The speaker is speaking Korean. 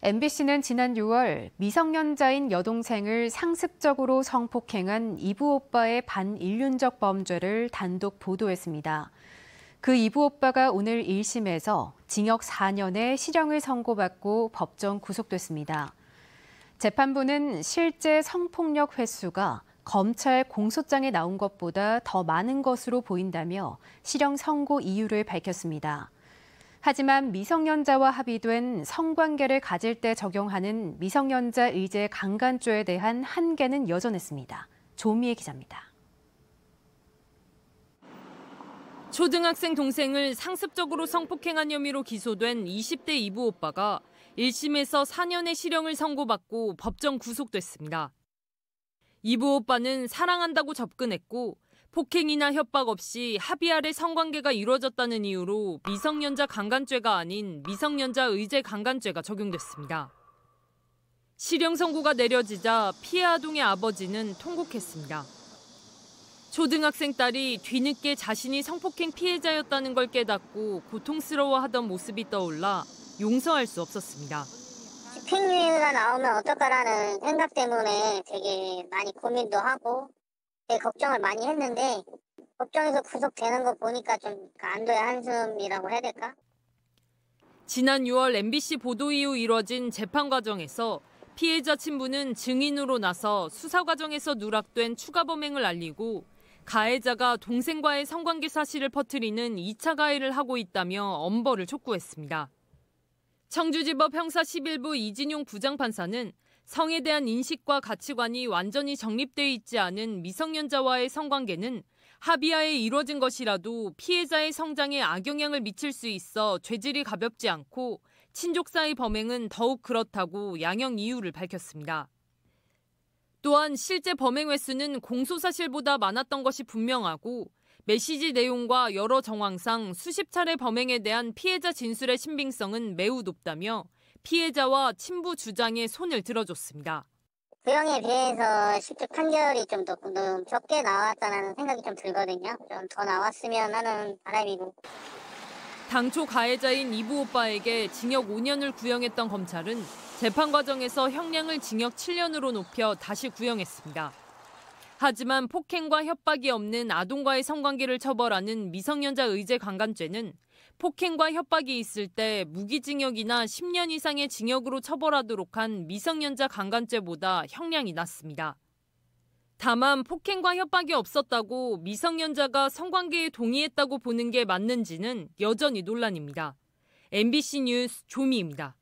MBC는 지난 6월 미성년자인 여동생을 상습적으로 성폭행한 이부 오빠의 반인륜적 범죄를 단독 보도했습니다. 그 이부 오빠가 오늘 1심에서 징역 4년의 실형을 선고받고 법정 구속됐습니다. 재판부는 실제 성폭력 횟수가 검찰 공소장에 나온 것보다 더 많은 것으로 보인다며 실형 선고 이유를 밝혔습니다. 하지만 미성년자와 합의된 성관계를 가질 때 적용하는 미성년자 의제 강간죄에 대한 한계는 여전했습니다. 조미애 기자입니다. 초등학생 동생을 상습적으로 성폭행한 혐의로 기소된 20대 이부 오빠가 1심에서 4년의 실형을 선고받고 법정 구속됐습니다. 이부 오빠는 사랑한다고 접근했고 폭행이나 협박 없이 합의 아래 성관계가 이루어졌다는 이유로 미성년자 강간죄가 아닌 미성년자 의제 강간죄가 적용됐습니다. 실형 선고가 내려지자 피해 아동의 아버지는 통곡했습니다. 초등학생 딸이 뒤늦게 자신이 성폭행 피해자였다는 걸 깨닫고 고통스러워하던 모습이 떠올라 용서할 수 없었습니다. 집행유예가 나오면 어떨까라는 생각 때문에 되게 많이 고민도 하고 되게 걱정을 많이 했는데 법정에서 구속되는 거 보니까 좀 안도의 한숨이라고 해야 될까? 지난 6월 MBC 보도 이후 이뤄진 재판 과정에서 피해자 친부는 증인으로 나서 수사 과정에서 누락된 추가 범행을 알리고 가해자가 동생과의 성관계 사실을 퍼뜨리는 2차 가해를 하고 있다며 엄벌을 촉구했습니다. 청주지법 형사 11부 이진용 부장판사는 성에 대한 인식과 가치관이 완전히 정립돼 있지 않은 미성년자와의 성관계는 합의하에 이루어진 것이라도 피해자의 성장에 악영향을 미칠 수 있어 죄질이 가볍지 않고 친족사의 범행은 더욱 그렇다고 양형 이유를 밝혔습니다. 또한 실제 범행 횟수는 공소사실보다 많았던 것이 분명하고 메시지 내용과 여러 정황상 수십 차례 범행에 대한 피해자 진술의 신빙성은 매우 높다며 피해자와 친부 주장에 손을 들어줬습니다. 그 형에 비해서 실제 판결이 좀 더 적게 나왔다는 생각이 좀 들거든요. 좀 더 나왔으면 하는 바람이고. 당초 가해자인 이부 오빠에게 징역 5년을 구형했던 검찰은 재판 과정에서 형량을 징역 7년으로 높여 다시 구형했습니다. 하지만 폭행과 협박이 없는 아동과의 성관계를 처벌하는 미성년자 의제 강간죄는 폭행과 협박이 있을 때 무기징역이나 10년 이상의 징역으로 처벌하도록 한 미성년자 강간죄보다 형량이 낮습니다. 다만 폭행과 협박이 없었다고 미성년자가 성관계에 동의했다고 보는 게 맞는지는 여전히 논란입니다. MBC 뉴스 조미입니다.